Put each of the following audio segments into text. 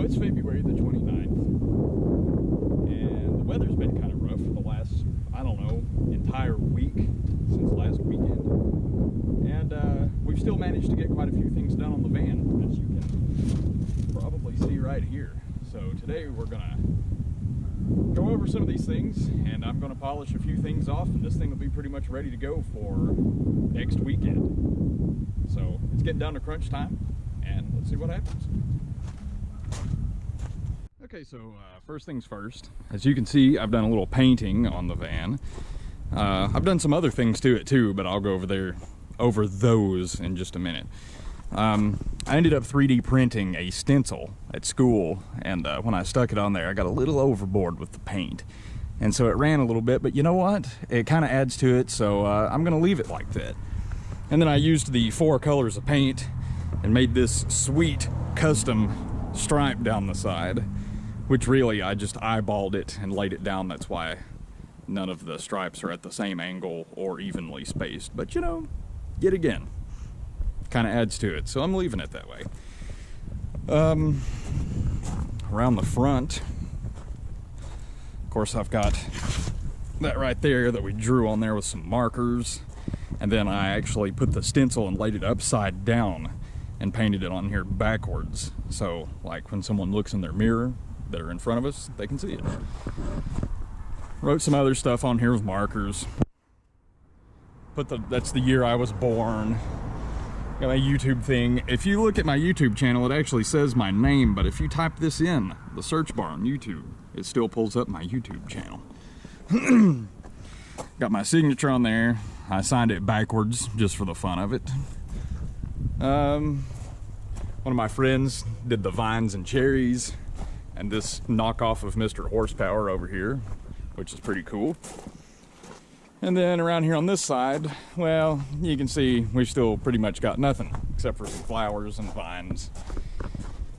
it's February the 29th, and the weather's been kind of rough for the last, I don't know, entire week since last weekend. And we've still managed to get quite a few things done on the van, as you can probably see right here. So today we're gonna go over some of these things, and I'm gonna polish a few things off, and this thing will be pretty much ready to go for next weekend. So it's getting down to crunch time, and let's see what happens. Okay, so first things first, as you can see, I've done a little painting on the van. I've done some other things to it too, but I'll go over those in just a minute. I ended up 3D printing a stencil at school, and when I stuck it on there, I got a little overboard with the paint. And so it ran a little bit, but you know what? It kind of adds to it, so I'm gonna leave it like that. And then I used the 4 colors of paint and made this sweet custom stripe down the side, which really I just eyeballed it and laid it down. That's why none of the stripes are at the same angle or evenly spaced. But you know, yet again, kind of adds to it, so I'm leaving it that way. Around the front, of course, I've got that right there that we drew on there with some markers, and then I actually put the stencil and laid it upside down and painted it on here backwards, so like when someone looks in their mirror that are in front of us, they can see it. Wrote some other stuff on here with markers. That's the year I was born. Got my YouTube thing. If you look at my YouTube channel, it actually says my name, but if you type this in the search bar on YouTube, it still pulls up my YouTube channel. Got my signature on there. I signed it backwards just for the fun of it. One of my friends did the vines and cherries, and this knockoff of Mr. Horsepower over here, which is pretty cool. And then around here on this side, well, you can see we've still pretty much got nothing except for some flowers and vines.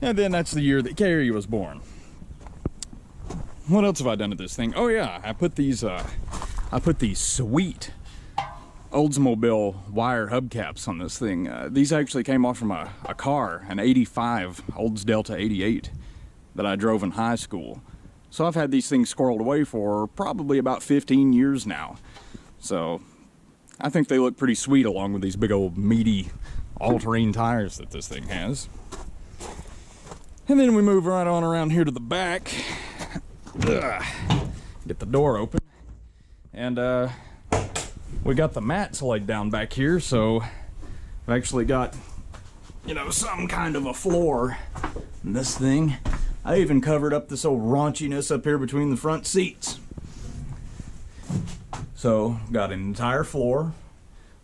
And then that's the year that Carrie was born. What else have I done to this thing? Oh yeah, I put these sweet Oldsmobile wire hubcaps on this thing. These actually came off from a car, an 85 Olds Delta 88 that I drove in high school. So I've had these things squirreled away for probably about 15 years now. So I think they look pretty sweet along with these big old meaty all-terrain tires that this thing has. And then we move right on around here to the back. Get the door open. And we got the mats laid down back here, so I've actually got, you know, some kind of a floor in this thing. I even covered up this old raunchiness up here between the front seats. So, got an entire floor.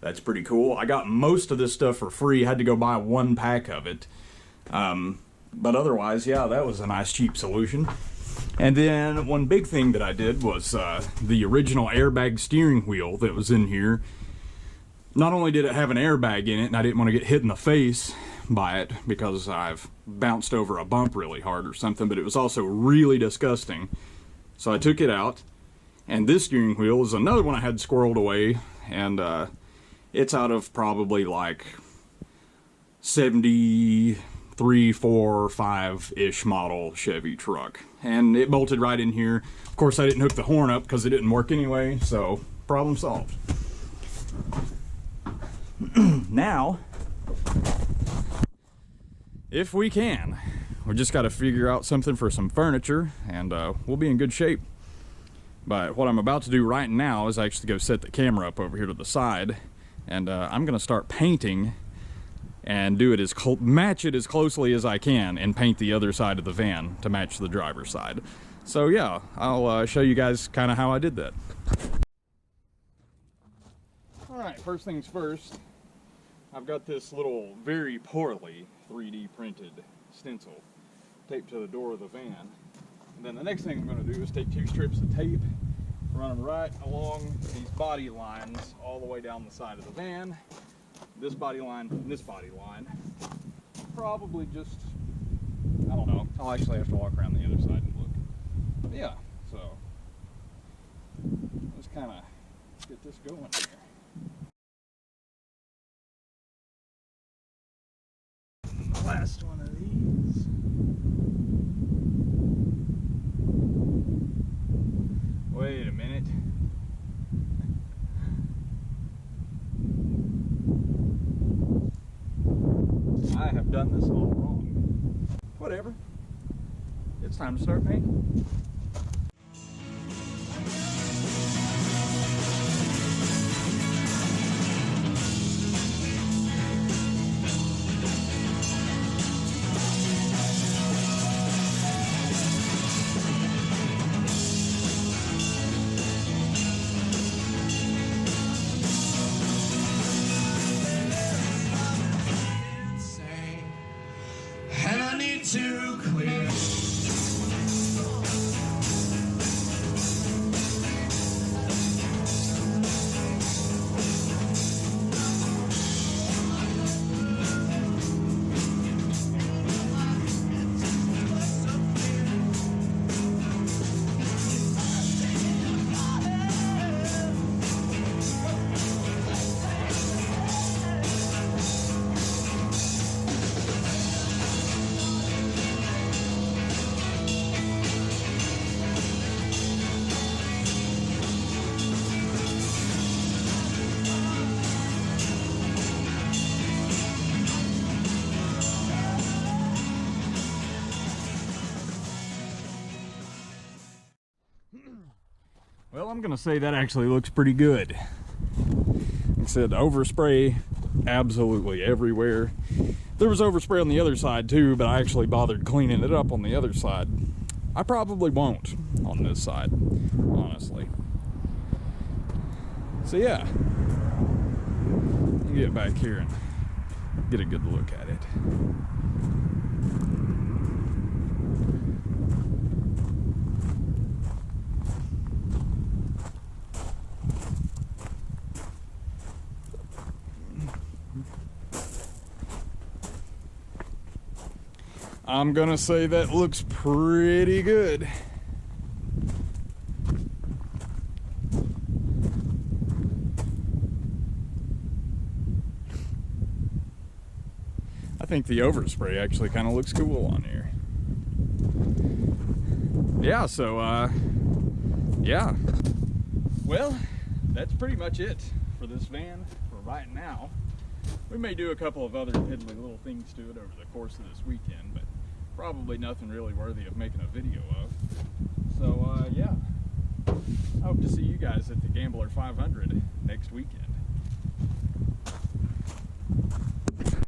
That's pretty cool. I got most of this stuff for free. Had to go buy 1 pack of it. But otherwise, yeah, that was a nice cheap solution. And then one big thing that I did was the original airbag steering wheel that was in here. Not only did it have an airbag in it, and I didn't want to get hit in the face by it because I've bounced over a bump really hard or something, but it was also really disgusting. So I took it out. And this steering wheel is another one I had squirreled away, and it's out of probably like 73, 4, 5-ish model Chevy truck. And it bolted right in here. Of course, I didn't hook the horn up because it didn't work anyway, so problem solved. Now, if we can, we just got to figure out something for some furniture, and we'll be in good shape. But what I'm about to do right now is actually go set the camera up over here to the side, and I'm going to start painting and do it match it as closely as I can and paint the other side of the van to match the driver's side. So yeah, I'll show you guys kind of how I did that. Alright, first things first, I've got this little very poorly 3D printed stencil taped to the door of the van. And then the next thing I'm going to do is take 2 strips of tape, run them right along these body lines all the way down the side of the van. This body line and this body line. Probably just, I don't know, I'll actually have to walk around the other side and look. But yeah, so let's kind of get this going here. The last one of these. done this all wrong. Whatever. It's time to start painting. To clear. Well, I'm gonna say that actually looks pretty good. Like I said, overspray absolutely everywhere. There was overspray on the other side too, but I actually bothered cleaning it up on the other side. I probably won't on this side, honestly. So yeah, I'll get back here and get a good look at it. I'm gonna say that looks pretty good. I think the overspray actually kind of looks cool on here. Yeah, so yeah. Well, that's pretty much it for this van for right now. We may do a couple of other piddly little things to it over the course of this weekend, but probably nothing really worthy of making a video of. So yeah, I hope to see you guys at the Gambler 500 next